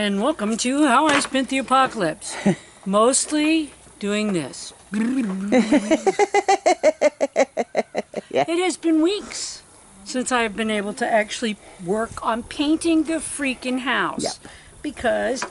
And welcome to How I Spent the Apocalypse. Mostly doing this. Yeah. It has been weeks since I've been able to actually work on painting the freaking house. Yep. Because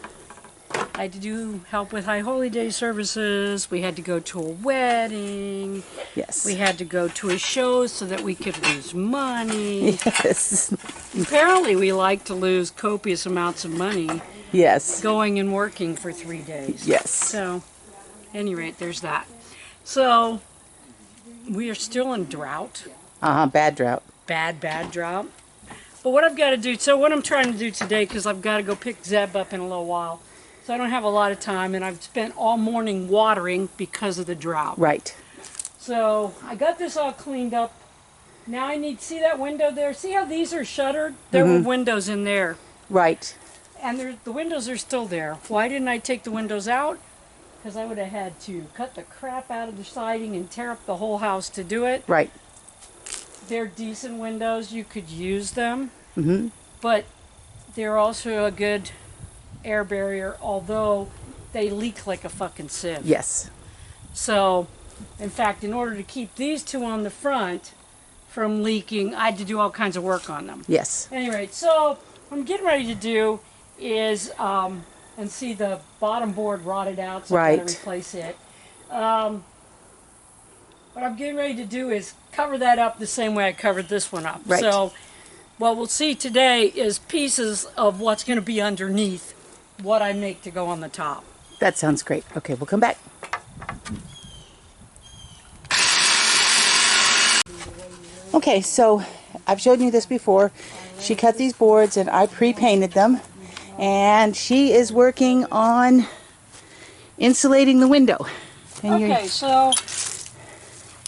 I had to do help with High Holy Day services. We had to go to a wedding. Yes. We had to go to a show so that we could lose money. Yes. Apparently we like to lose copious amounts of money Yes. going and working for 3 days. Yes. So, at any rate, there's that. So, we are still in drought. Bad drought. Bad drought. But what I've got to do, so what I'm trying to do today, because I've got to go pick Zeb up in a little while, so I don't have a lot of time, and I've spent all morning watering because of the drought. Right. So, I got this all cleaned up. Now I need, see that window there? See how these are shuttered? There were windows in there. Right. And the windows are still there. Why didn't I take the windows out? Because I would have had to cut the crap out of the siding and tear up the whole house to do it. Right. They're decent windows. You could use them. Mm-hmm. But they're also a good air barrier, although they leak like a fucking sieve. Yes. So, in fact, in order to keep these two on the front from leaking, I had to do all kinds of work on them. Yes. Anyway, so what I'm getting ready to do is, and see the bottom board rotted out, so I'm going to replace it. What I'm getting ready to do is cover that up the same way I covered this one up. Right. So what we'll see today is pieces of what's going to be underneath what I make to go on the top. That sounds great. Okay, we'll come back. Okay, so I've showed you this before. She cut these boards and I pre-painted them. And she is working on insulating the window. And okay, so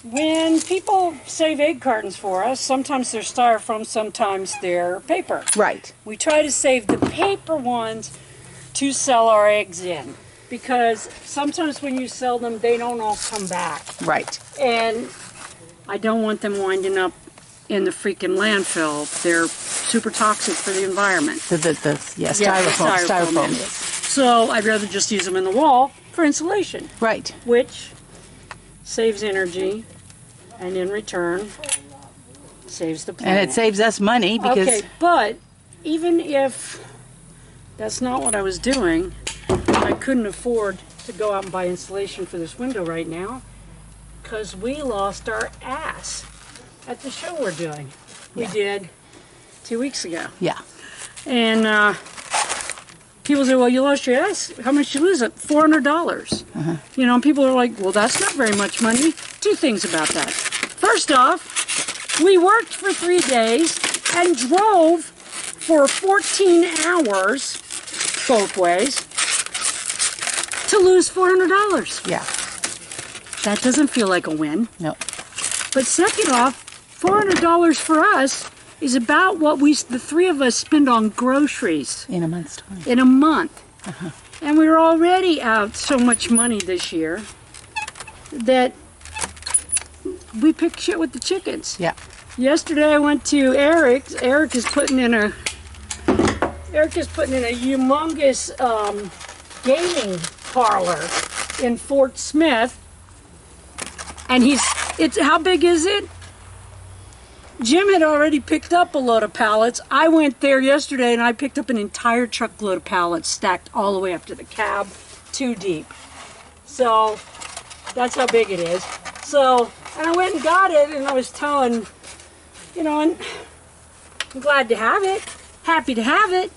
when people save egg cartons for us, sometimes they're styrofoam, sometimes they're paper. Right. We try to save the paper ones to sell our eggs in, because sometimes when you sell them, they don't all come back. Right. And I don't want them winding up in the freaking landfill. They're super toxic for the environment. Styrofoam. So I'd rather just use them in the wall for insulation. Right. Which saves energy, and in return saves the planet. And it saves us money because... Okay, but even if that's not what I was doing, I couldn't afford to go out and buy insulation for this window right now, because we lost our ass at the show we're doing. We did 2 weeks ago. Yeah. And people say, well, you lost your ass. How much did you lose it? $400. You know, and people are like, well, that's not very much money. Two things about that. First off, we worked for 3 days and drove for 14 hours both ways to lose $400. Yeah. That doesn't feel like a win. No. But second off, $400 for us is about what the three of us spend on groceries In a month's time. in a month. And we were already out so much money this year that we picked shit with the chickens. Yeah. Yesterday I went to Eric's. Eric is putting in a humongous gaming parlor in Fort Smith. And how big is it? Jim had already picked up a load of pallets. I went there yesterday and I picked up an entire truckload of pallets stacked all the way up to the cab, 2 deep. So that's how big it is. So, and I went and got it, and I was telling, you know, and I'm glad to have it, happy to have it.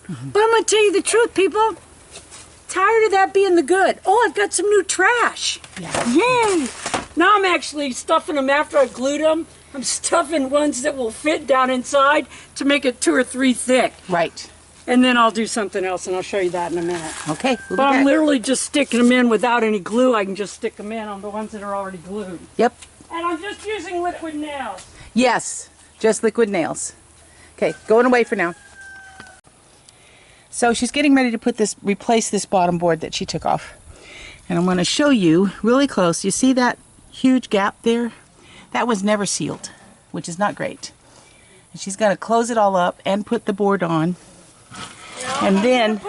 But I'm going to tell you the truth, people. Tired of that being the good. Oh, I've got some new trash. Yeah. Yay! Now I'm actually stuffing them after I glued them. I'm stuffing ones that will fit down inside to make it 2 or 3 thick. Right. And then I'll do something else, and I'll show you that in a minute. Okay. We'll But be I'm back. literally just sticking them in without any glue. I can just stick them in on the ones that are already glued. Yep. And I'm just using liquid nails. Yes. Just liquid nails. Okay. Going away for now. So she's getting ready to replace this bottom board that she took off. And I'm going to show you really close. You see that huge gap there? That was never sealed, which is not great. And she's going to close it all up and put the board on. And then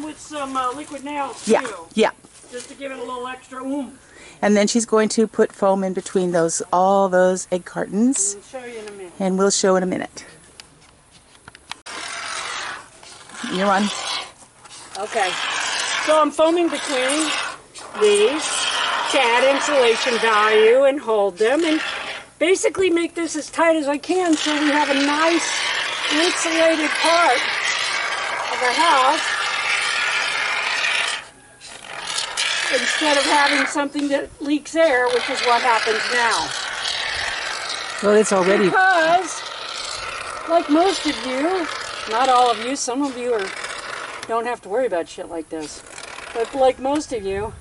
with some liquid nails Yeah, too. yeah. Just to give it a little extra oomph. And then she's going to put foam in between all those egg cartons. I'll show you in a minute. And we'll show in a minute. You're on. Okay. So I'm foaming between these to add insulation value and hold them and basically make this as tight as I can so we have a nice insulated part of our house instead of having something that leaks air, which is what happens now. Well, it's already... Because, like most of you, not all of you, some of you don't have to worry about shit like this. But like most of you,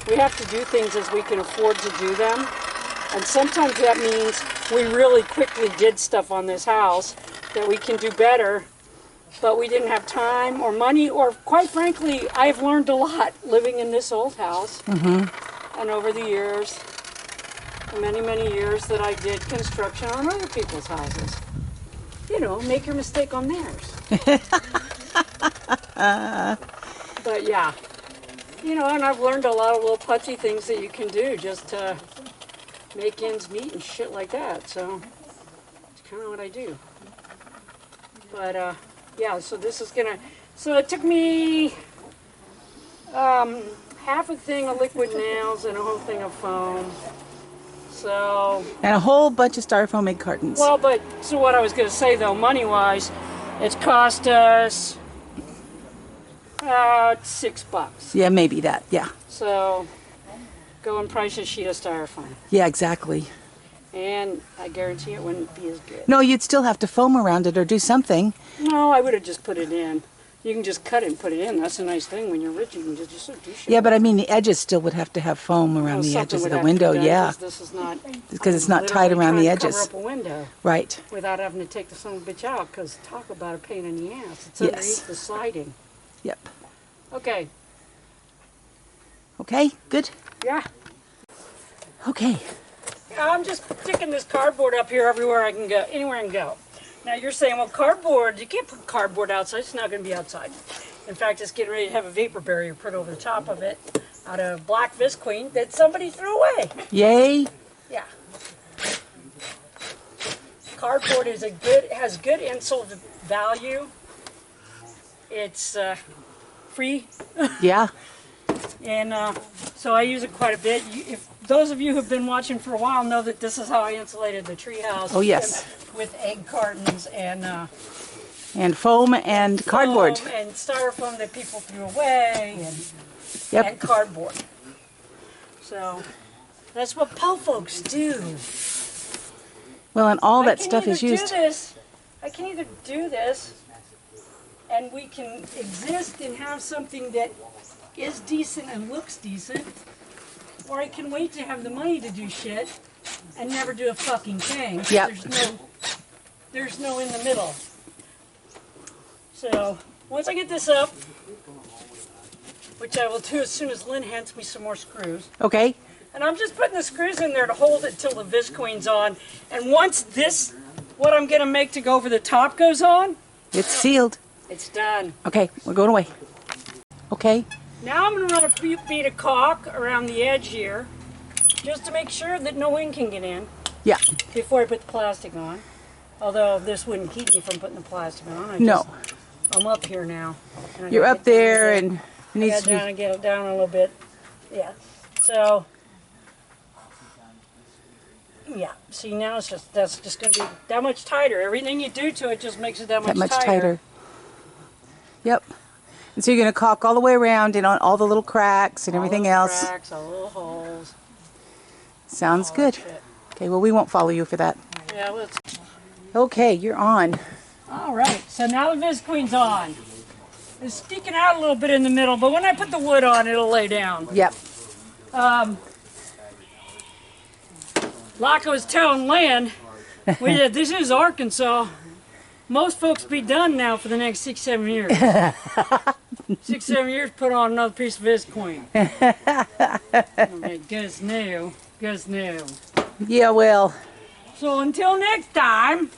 we have to do things as we can afford to do them. And sometimes that means we really quickly did stuff on this house that we can do better, but we didn't have time or money, or quite frankly, I've learned a lot living in this old house. And over the years, the many, many years that I did construction on other people's houses. You know, make your mistake on theirs. But yeah, you know, and I've learned a lot of little putsy things that you can do just to make ends meet and shit like that. So it's kind of what I do. But yeah, so this is gonna. So it took me half a thing of liquid nails and a whole thing of foam. So. And a whole bunch of styrofoam egg cartons. Well, but so what I was gonna say though, money-wise, it's cost us $6. Yeah, maybe that. Yeah. So, go and price a sheet of styrofoam. Yeah, exactly. And I guarantee it wouldn't be as good. No, you'd still have to foam around it or do something. No, I would have just put it in. You can just cut it and put it in. That's a nice thing when you're rich. You can just do shit. Yeah, but I mean the edges still would have to have foam around the edges of the window. Yeah. This is not. Because it's not tight around the edges. Cover up a window. Right. Without having to take the son of a bitch out, because talk about a pain in the ass. It's Yes. underneath the siding. Yep. Okay. Okay, good. Yeah. Okay. I'm just sticking this cardboard up here everywhere I can go, anywhere I can go. Now you're saying, well, cardboard, you can't put cardboard outside. It's not going to be outside. In fact, it's getting ready to have a vapor barrier put over the top of it out of black visqueen that somebody threw away. Yay. Yeah. Cardboard is has good insult value. It's free. Yeah. And so I use it quite a bit. If those of you who've been watching for a while know that this is how I insulated the treehouse. Oh, yes. With egg cartons and foam and cardboard. foam and styrofoam that people threw away and, Yep. and cardboard. So that's what po folks do. Well, and all that stuff is used. I can either do this and we can exist and have something that is decent and looks decent, or I can wait to have the money to do shit and never do a fucking thing. Yep. There's no in the middle. So once I get this up, which I will do as soon as Lynn hands me some more screws. Okay. And I'm just putting the screws in there to hold it till the visqueen's on. And once this, what I'm gonna make to go over the top goes on, It's sealed. it's done. Okay, we're going away. Okay. Now I'm going to run a few feet of caulk around the edge here, just to make sure that no wind can get in Yeah. before I put the plastic on. Although this wouldn't keep me from putting the plastic on. No. I'm up here now. And I You're gotta up get down there a bit. and it I needs got to be... down and get it down a little bit. Yeah. So, yeah. See, now it's that's just going to be that much tighter. Everything you do to it just makes it that much tighter. Yep. And so you're going to caulk all the way around and on all the little cracks and everything else. Cracks, all the little holes. Sounds all good. that shit. Okay, well, we won't follow you for that. Yeah, let's. Okay, you're on. All right, so now the visqueen's on. It's sticking out a little bit in the middle, but when I put the wood on, it'll lay down. Yep. Like I was telling Lynn, this is Arkansas. Most folks be done now for the next 6-7 years. 6-7 years, put on another piece of visqueen. Okay, goes new. Yeah, well. So until next time.